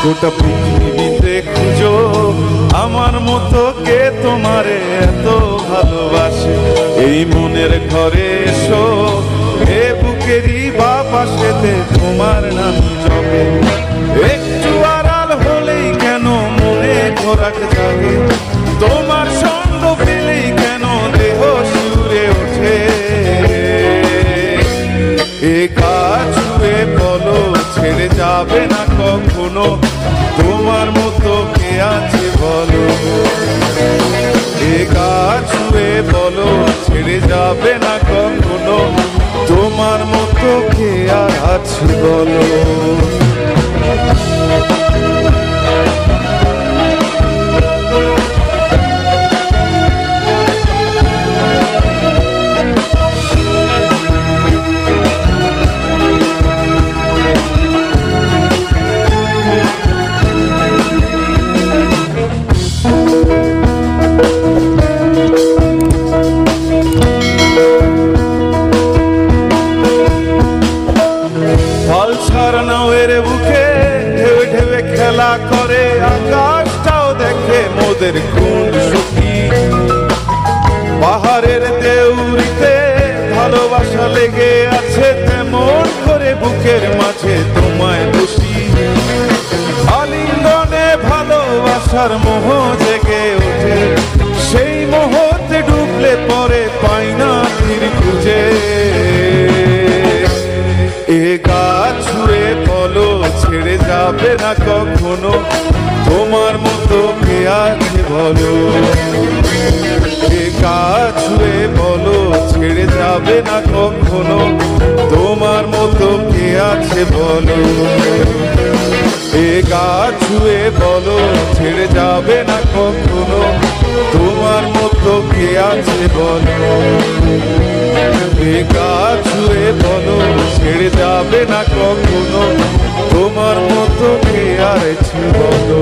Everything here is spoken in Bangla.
গোটা পৃথিবীতে খুঁজো আমার মতো কে তোমারে এত ভালোবাসে। এই মনের ঘরে এসো, এ বুকেরই বা পাশেতে তোমার নাম জপে। একটু আড়াল হলেই কেন মনে খোরাক জাগে, তোমার সঙ্গ পেলেই কেন দেহ শিউরে ওঠে। এ কাজ ছুঁয়ে বলো ছেড়ে যাবে না কখনো, তোমার মতো কে আছে বলো। এ কাজ ছুঁয়ে বলো ছেড়ে যাবে না কখনো, তোমার মতো কে আর আছে বলো। বুকে ঢেবে ঢেবে খেলা করে, আকাশটাও দেখে মোদের কোন সুখী। পাহাড়ের দেউরিতে ভালোবাসা লেগে আছে, তেমন করে বুকের মাঝে তোমায় বসি। আলিঙ্গনে ভালোবাসার মোহ জেগে ওঠে, সেই মোহতে ডুবলে পরে পাই না তীর খুঁজে। এ গাছ ছুঁয়ে বলো ছেড়ে যাবে না কখনো, তোমার মতো কে আছে বলো। এ গাছ ছুঁয়ে বলো ছেড়ে যাবে না কখনো, তোমার মতো কে আছে বলো। এ গাছ ছুঁয়ে বলো ছেড়ে যাবে না কখনো, তোমার মতো কে আছে বলো। এ গাছ ছুঁয়ে বলো ছেড়ে যাবে না কখনো, তোমার মতো কে আর আছে বলো।